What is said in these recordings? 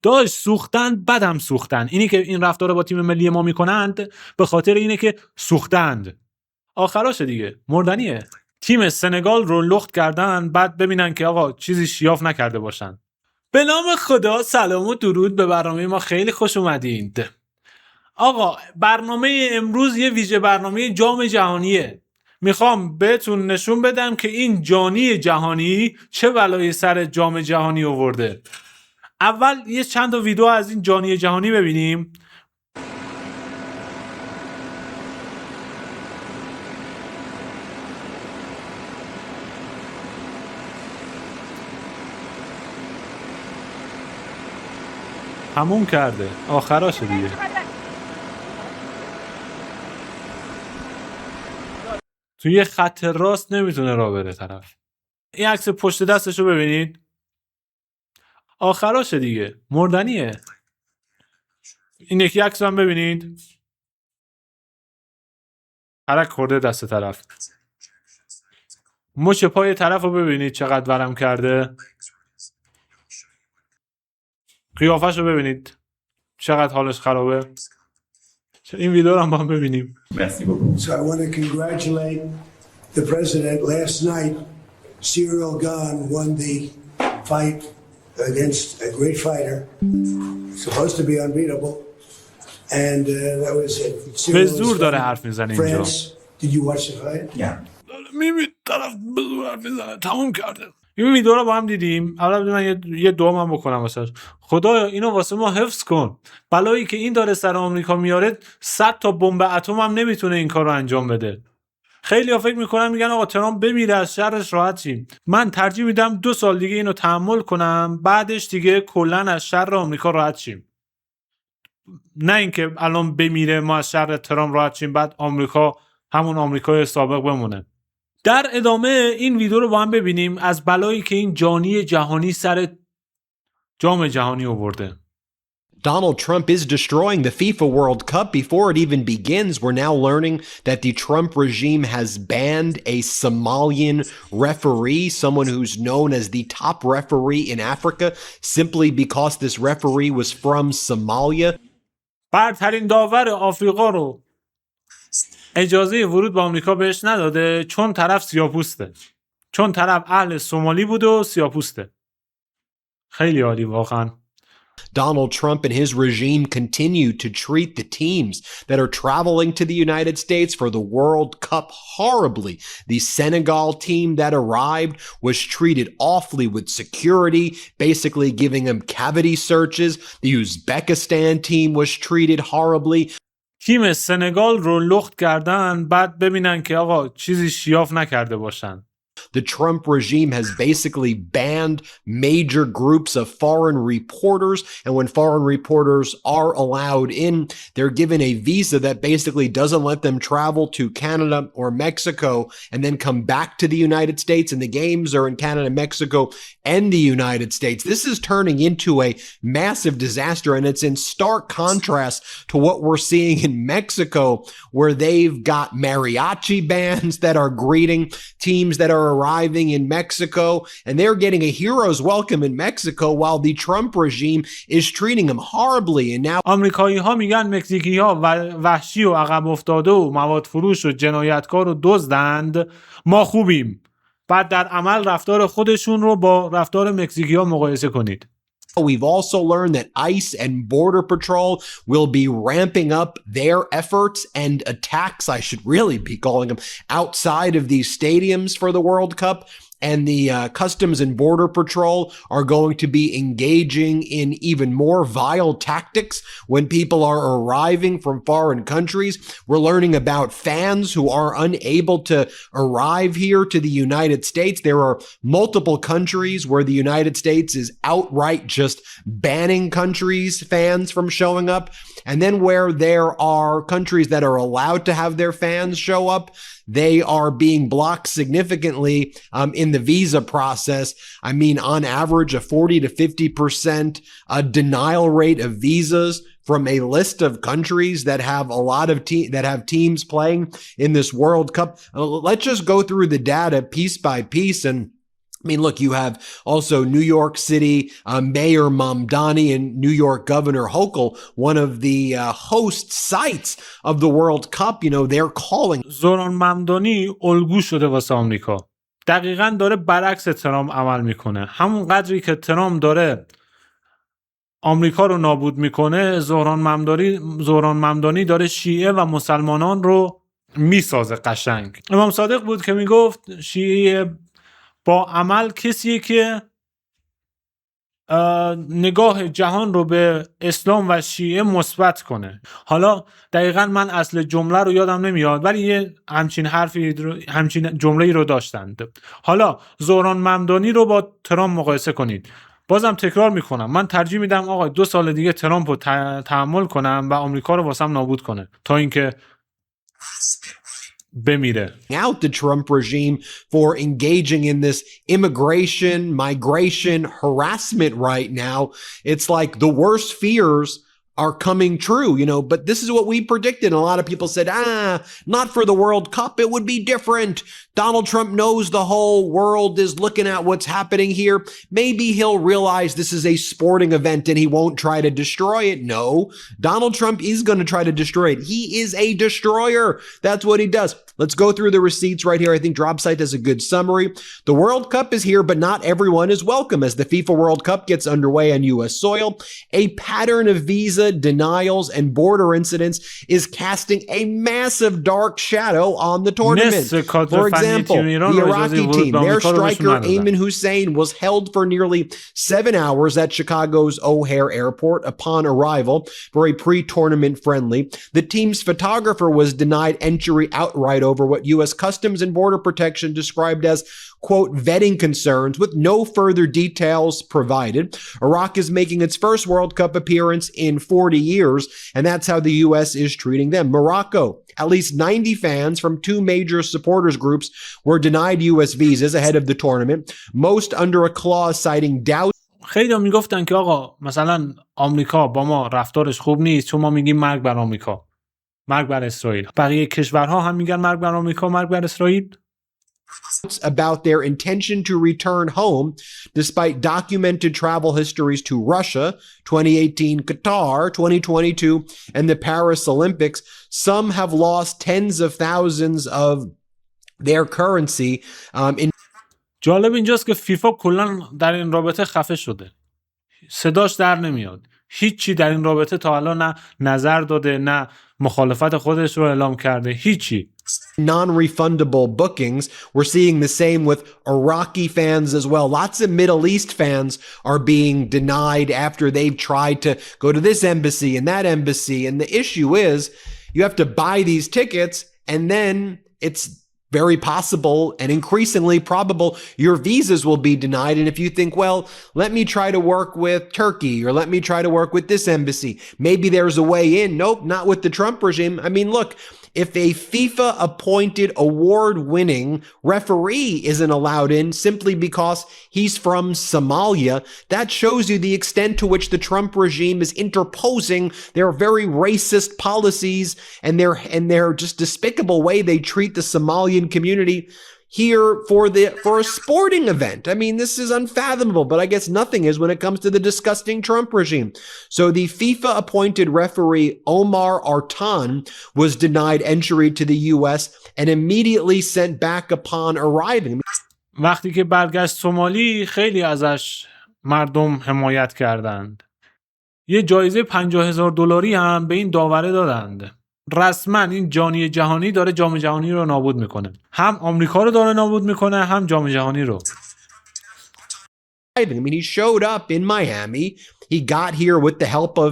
داشت سوختن، بدم سوختن. اینی که این رفتار با تیم ملی ما میکنند به خاطر اینه که سوختند. آخراش دیگه مردنیه. تیم سنگال رو لخت کردن، بعد ببینن که آقا چیزی شیاف نکرده باشن. به نام خدا، سلام و درود به برنامه ما، خیلی خوش اومدید. آقا برنامه امروز یه ویژه برنامه جام جهانیه. میخوام بهتون نشون بدم که این جانی جهانی چه بلایی سر جام جهانی آورده. اول یه چند تا ویدیو از این جانی جهانی ببینیم. تموم کرده، آخراشه دیگه. توی یه خط راست نمیتونه راه بره طرف. این عکس پشت دستشو ببینید، آخراشه دیگه، مردنیه. این یکی عکس هم ببینید، حرک خورده دست طرف. مچ پای طرف رو ببینید چقدر ورم کرده. قیافش رو ببینید چقدر حالش خرابه. این ویدیو رو هم با هم ببینیم. Merci beaucoup. So I want to congratulate the president. Last night, Cyril Gahn won the fight against a great fighter, supposed to be unbeatable, and that was it. به زور داره حرف میزنه اینجا. Did you watch the fight? Yeah. میبینید طرف به زور حرف میزنه. تموم کرده. این ویدیو رو با هم دیدیم. اول من یه دوم هم بکنم واسه خدایا اینو واسه ما حفظ کن. بلایی که این داره سر آمریکا میاره، 100 تا بمب اتم هم نمیتونه این کارو انجام بده. خیلی ها فکر میکنن میگن آقا ترامپ بمیره از شرش راحت شیم. من ترجیح میدم 2 سال دیگه اینو تحمل کنم، بعدش دیگه کلا از شر آمریکا راحت شیم. نه اینکه الان بمیره ما از شر ترامپ راحت شیم، بعد آمریکا همون آمریکای سابق بمونه. در ادامه این ویدیو رو با هم ببینیم از بلایی که این جانی جهانی سر جام جهانی آورده. Donald Trump is destroying the FIFA World Cup before it even begins. We're now learning that the Trump regime has banned a Somalian referee, someone who's known as the top referee in Africa, simply because this referee was from Somalia. برترین داور آفریقا رو اجازه ورود به آمریکا بهش نداده چون طرف سیاه‌پوسته. چون طرف اهل سومالی بود و سیاه‌پوسته. خیلی عالی واقعا. Donald Trump and his regime continue to treat the teams that are traveling to the United States for the World Cup horribly. The Senegal team that arrived was treated awfully with security, basically giving them cavity searches. The Uzbekistan team was treated horribly. تیم سنگال رو لخت کردن، بعد ببینن که آقا چیزی شیاف نکرده باشن. The Trump regime has basically banned major groups of foreign reporters, and when foreign reporters are allowed in, they're given a visa that basically doesn't let them travel to Canada or Mexico and then come back to the United States, and the games are in Canada, Mexico, and the United States. This is turning into a massive disaster, and it's in stark contrast to what we're seeing in Mexico, where they've got mariachi bands that are greeting teams that are arriving in Mexico, and they're getting a hero's welcome in Mexico while the Trump regime is treating them horribly. And now آمریکایی ها میگن مکزیکی ها وحشی و عقب افتاده و مواد فروش و جنایتکار و دزدند، ما خوبیم. بعد در عمل رفتار خودشون رو با رفتار مکزیکی ها مقایسه کنید. we've also learned that ICE and Border Patrol will be ramping up their efforts and attacks, I should really be calling them, outside of these stadiums for the World Cup. And the Customs and Border Patrol are going to be engaging in even more vile tactics when people are arriving from foreign countries. We're learning about fans who are unable to arrive here to the United States. There are multiple countries where the United States is outright just banning fans from showing up. And then where there are countries that are allowed to have their fans show up, they are being blocked significantly in the visa process. I mean, on average, a 40 to 50% denial rate of visas from a list of countries that have a lot of that have teams playing in this World Cup. Let's just go through the data piece by piece and I mean, look, you have also New York City Mayor Mamdani and New York Governor Hochul, one of the host sites of the World Cup. You know, they're calling. زوران ممدانی الگو شده واسه آمریکا. دقیقاً داره برعکس ترامپ عمل میکنه. همون قدری که ترامپ داره آمریکا رو نابود میکنه، زوران ممدانی داره شیعه و مسلمانان رو میسازه قشنگ. امام صادق بود که میگفت شیعه با عمل کسیه که نگاه جهان رو به اسلام و شیعه مثبت کنه. حالا دقیقاً من اصل جمله رو یادم نمیاد، ولی یه همچین جمله‌ای رو داشتند. حالا زوران ممدانی رو با ترامپ مقایسه کنید. بازم تکرار میکنم، من ترجیح میدم آقا 2 سال دیگه ترامپ رو تحمل کنم و آمریکا رو واسم نابود کنه تا اینکه بمیره. Out the Trump regime for engaging in this immigration, migration, harassment right now. It's like the worst fears are coming true, you know, but this is what we predicted. And a lot of people said, not for the World Cup. It would be different. Donald Trump knows the whole world is looking at what's happening here. Maybe he'll realize this is a sporting event and he won't try to destroy it. No, Donald Trump is going to try to destroy it. He is a destroyer. That's what he does. Let's go through the receipts right here. I think DropSite does a good summary. The World Cup is here, but not everyone is welcome as the FIFA World Cup gets underway on U.S. soil. A pattern of visa denials and border incidents is casting a massive dark shadow on the tournament. For example, the Iraqi team, their striker Ayman Hussein was held for nearly 7 hours at Chicago's O'Hare Airport upon arrival for a pre-tournament friendly. The team's photographer was denied entry outright over what U.S. Customs and Border Protection described as, quote, vetting concerns with no further details provided. Iraq is making its first World Cup appearance in 40 years, and that's how the U.S. is treating them. Morocco, at least 90 fans from 2 major supporters groups were denied U.S. visas ahead of the tournament, most under a clause citing doubt. خیلی هم میگفتن که آقا مثلا آمریکا با ما رفتارش خوب نیست چون ما میگیم مرگ بر آمریکا، مرگ بر اسرائیل. بقیه کشورها هم میگن مرگ بر آمریکا، مرگ بر اسرائیل. About their intention to return home despite documented travel histories to Russia, 2018 Qatar, 2022, and the Paris Olympics. Some have lost tens of thousands of their currency. جالب اینجاست که فیفا کلا در این رابطه خفه شده. صداش در نمیاد. هیچی در این رابطه تا الان نه نظر داده نه مخالفت خودش رو اعلام کرده. هیچی. Non-refundable bookings. We're seeing the same with Iraqi fans as well. Lots of Middle East fans are being denied after they've tried to go to this embassy and that embassy. And the issue is you have to buy these tickets and then it's very possible and increasingly probable your visas will be denied. And if you think, well, let me try to work with Turkey or let me try to work with this embassy, maybe there's a way in. Nope, not with the Trump regime. I mean, look, if a FIFA appointed award-winning referee isn't allowed in simply because he's from Somalia, that shows you the extent to which the Trump regime is interposing their very racist policies and their just despicable way they treat the Somalian community here for a sporting event. I mean, this is unfathomable, but I guess nothing is when it comes to the disgusting Trump regime. So the FIFA appointed referee Omar Artan was denied entry to the US and immediately sent back upon arriving. وقتی که برگشت سومالی خیلی ازش مردم حمایت کردند. یه جایزه $50,000 هم به این داوره دادند. رسما این جهانی داره جام جهانی رو نابود میکنه. هم آمریکا رو داره نابود میکنه هم جام جهانی رو. I mean, he showed up in Miami. He got here with the help of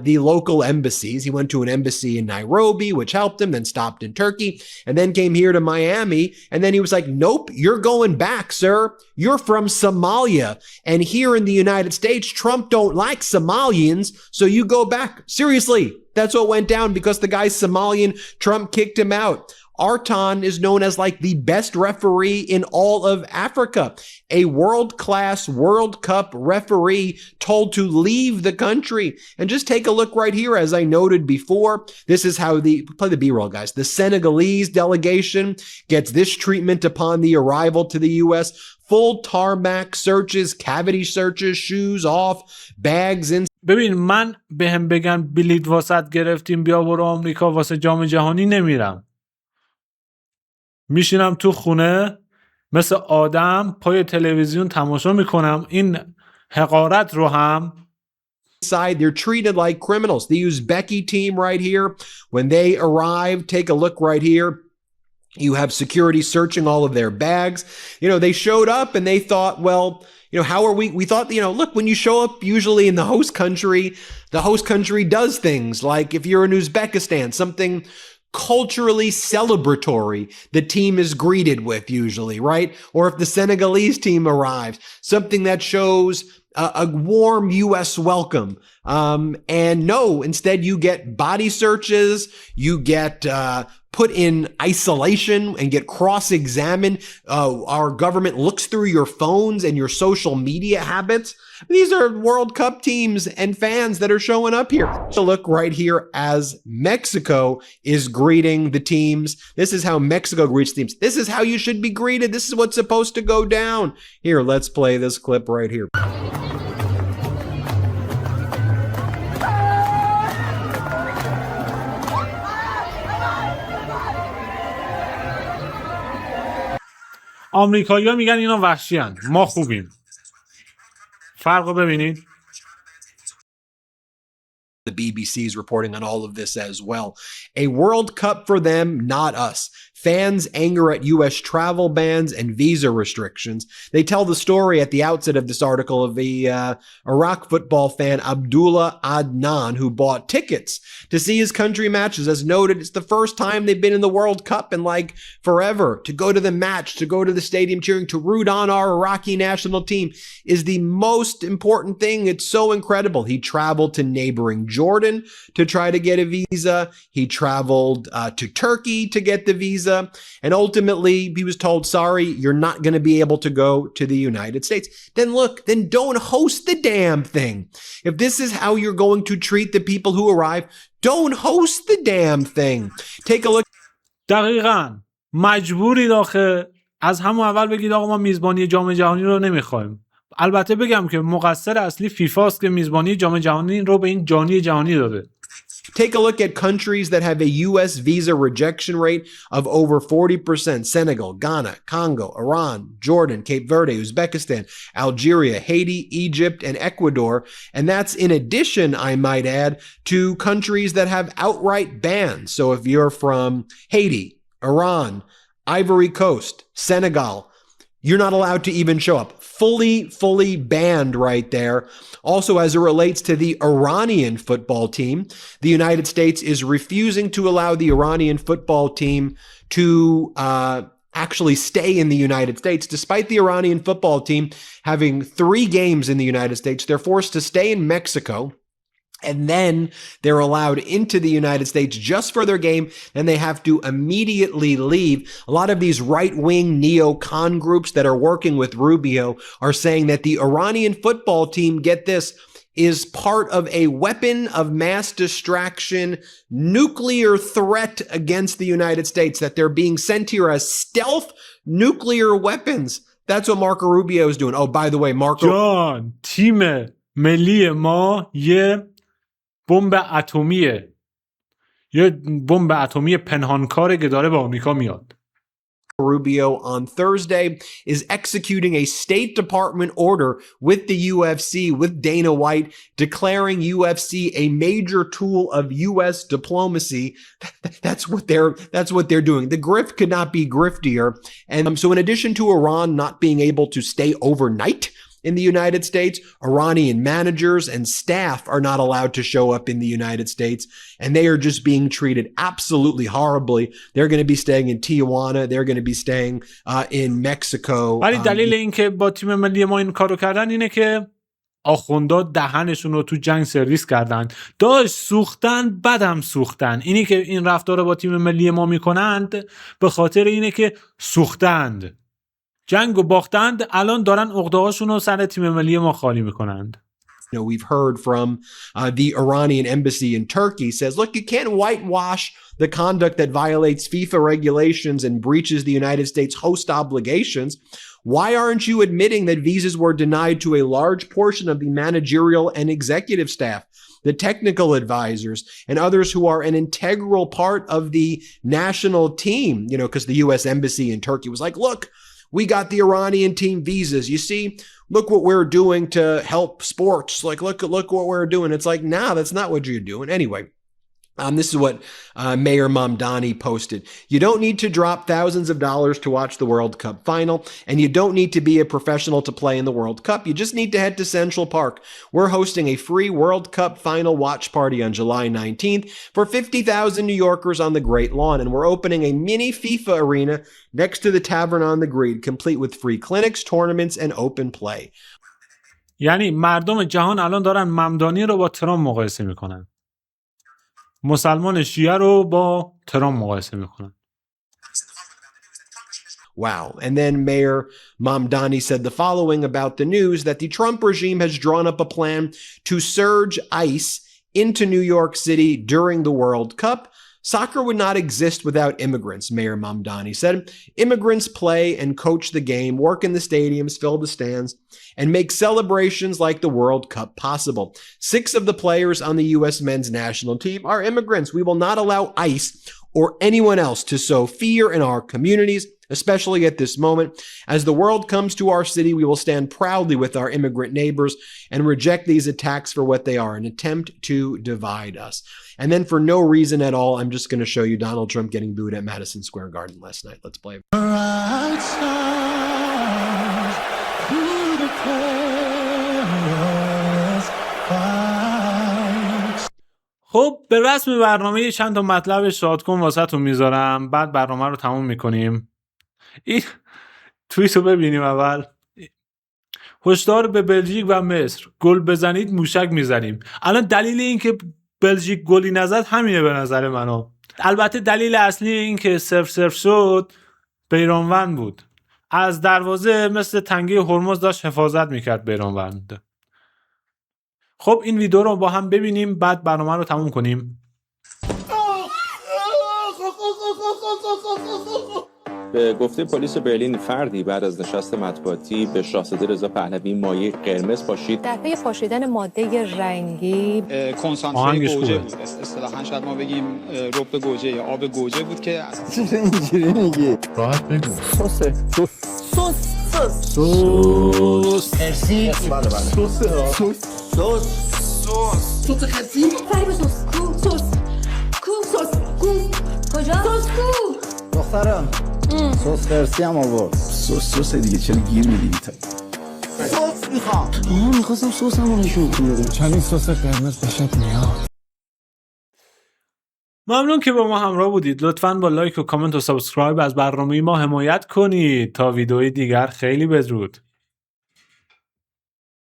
the local embassies. He went to an embassy in Nairobi, which helped him, then stopped in Turkey, and then came here to Miami. And then he was like, nope, you're going back, sir. You're from Somalia. And here in the United States, Trump don't like Somalians, so you go back. Seriously, that's what went down because the guy's Somalian. Trump kicked him out. Artan is known as like the best referee in all of Africa. A world-class World Cup referee told to leave the country. And just take a look right here, as I noted before. This is how play the B-roll, guys. The Senegalese delegation gets this treatment upon the arrival to the U.S. full tarmac searches, cavity searches, shoes off, bags in. ببین من بهم بگن بلیط واسط گرفتیم بیا برو آمریکا واسه جام جهانی نمیرم. میشینم تو خونه مثل آدم پای تلویزیون تماشا میکنم این حقارت رو هم. Side, they're treated like criminals. The Uzbeki team right here, when they arrive, take a look right here. You have security searching all of their bags. You know, they showed up and they thought, well, you know, how are we thought, you know, look, when you show up usually in the host country does things like if you're in Uzbekistan, something culturally celebratory the team is greeted with usually, right? Or if the Senegalese team arrives, something that shows a warm U.S. welcome. And no, instead you get body searches, you get put in isolation and get cross-examined. Our government looks through your phones and your social media habits. These are World Cup teams and fans that are showing up here. So look right here as Mexico is greeting the teams. This is how Mexico greets teams. This is how you should be greeted. This is what's supposed to go down. Here, let's play this clip right here. آمریکایی‌ها میگن اینا وحشی‌اند ما خوبیم. فرقو ببینید. The BBC is reporting on all of this as well. A World Cup for them, not us. Fans anger at U.S. travel bans and visa restrictions. They tell the story at the outset of this article of the Iraq football fan Abdullah Adnan, who bought tickets to see his country matches. As noted, it's the first time they've been in the World Cup in like forever. To go to the match, to go to the stadium cheering, to root on our Iraqi national team is the most important thing. It's so incredible. He traveled to neighboring Jordan to try to get a visa. He traveled to Turkey to get the visa. And ultimately, he was told, sorry, you're not going to be able to go to the United States. Then look, then don't host the damn thing. If this is how you're going to treat the people who arrive, don't host the damn thing. Take a look. دقیقاً مجبورید آخه از همون اول بگید آقا ما میزبانی جام جهانی رو نمیخوایم. البته بگم که مقصر اصلی فیفا است که میزبانی جام جهانی رو به این جهانی داده. Take a look at countries that have a U.S. visa rejection rate of over 40%. Senegal, Ghana, Congo, Iran, Jordan, Cape Verde, Uzbekistan, Algeria, Haiti, Egypt, and Ecuador. And that's in addition, I might add, to countries that have outright bans. So if you're from Haiti, Iran, Ivory Coast, Senegal, you're not allowed to even show up. Fully banned right there. Also, as it relates to the Iranian football team, the United States is refusing to allow the Iranian football team to actually stay in the United States. Despite the Iranian football team having 3 games in the United States, they're forced to stay in Mexico. And then they're allowed into the United States just for their game, and they have to immediately leave. A lot of these right-wing neocon groups that are working with Rubio are saying that the Iranian football team, get this, is part of a weapon of mass distraction, nuclear threat against the United States, that they're being sent here as stealth nuclear weapons. That's what Marco Rubio is doing. Oh, by the way, Marco... جان تیم ملی ما یه بمب اتمیه. یه بمب اتمی پنهانکاره که داره به آمریکا میاد. Rubio on Thursday is executing a State Department order with the UFC, with Dana White, declaring UFC a major tool of US diplomacy. That's what they're doing. The grift could not be griftier. And so in addition to Iran not being able to stay overnight in the United States, Iranian managers and staff are not allowed to show up in the United States, and they are just being treated absolutely horribly. They're going to be staying in Tijuana. They're going to be staying in Mexico. ولی دلیل این که با تیم ملی ما این کارو کردن اینه که آخوندا دهنشون رو تو جنگ سرویس کردن. داشت سوختن بدم سوختن. اینی که این رفتار رو با تیم ملی ما میکنند به خاطر اینه که سوختند. جنگ و باختند، الان دارن عقده‌هاشون رو سر تیم ملی ما خالی میکنند. You know, we've heard from the Iranian embassy in Turkey says, look, you can't whitewash the conduct that violates FIFA regulations and breaches the United States host obligations. Why aren't you admitting that visas were denied to a large portion of the managerial and executive staff, the technical advisors, and others who are an integral part of the national team? You know, because the U.S. Embassy in Turkey was like, look, we got the Iranian team visas. You see, look what we're doing to help sports. Like, look what we're doing. It's like, nah, that's not what you're doing. Anyway, this is what Mayor Mamdani posted. You don't need to drop thousands of dollars to watch the World Cup final, and you don't need to be a professional to play in the World Cup. You just need to head to Central Park. We're hosting a free World Cup final watch party on July 19th for 50,000 New Yorkers on the Great Lawn, and we're opening a mini FIFA arena next to the Tavern on the Green, complete with free clinics, tournaments, and open play. یعنی مردم جهان الان دارن ممدانی رو با ترامپ مقایسه میکنن. مسلمان شیعه رو با ترامپ مقایسه میکنن. Wow. And then Mayor Mamdani said the following about the news, that the Trump regime has drawn up a plan to surge ICE into New York City during the World Cup. Soccer would not exist without immigrants, Mayor Mamdani said. Immigrants play and coach the game, work in the stadiums, fill the stands, and make celebrations like the World Cup possible. 6 of the players on the U.S. men's national team are immigrants. We will not allow ICE or anyone else to sow fear in our communities, especially at this moment. As the world comes to our city, we will stand proudly with our immigrant neighbors and reject these attacks for what they are, an attempt to divide us. And then for no reason at all, I'm just going to show you Donald Trump getting booed at Madison Square Garden last night. Let's play. خب به رسم برنامه چند تا مطلب شادکن واسهتون میذارم، بعد برنامه رو تموم میکنیم. این توییت رو ببینیم اول. هشدار به بلژیک و مصر، گل بزنید موشک میزنیم. الان دلیل این که بلژیک گلی نزد همینه به نظر منو. البته دلیل اصلی این که 0-0 شد بیرانوند بود. از دروازه مثل تنگه هرمز داشت حفاظت میکرد بیرانوند. خب این ویدیو رو با هم ببینیم بعد برنامه رو تموم کنیم. به گفته پلیس برلین، فردی بعد از نشست مطبوعاتی به شاهزاده رضا پهلوی مایع قرمز پاشید. در پی پاشیدن ماده رنگی کنسانتره گوجه بود. اصطلاحاً شاید ما بگیم رب گوجه یا آب گوجه بود که اینجوری میگی. راحت بگو. سس. مرسی. بله. سس خسی. فریب سس. کجا؟ سس کو. دخترم. سس خرسی هم آورد. سس دیگه چرا گیر میدی تا؟ سس میخوام. میخواستم سس همو نشون بدم. چندین سس قرمز بهت میاد. ممنون که با ما همراه بودید. لطفاً با لایک و کامنت و سابسکرایب از برنامه ما حمایت کنید. تا ویدئوی دیگر خیلی بدرود.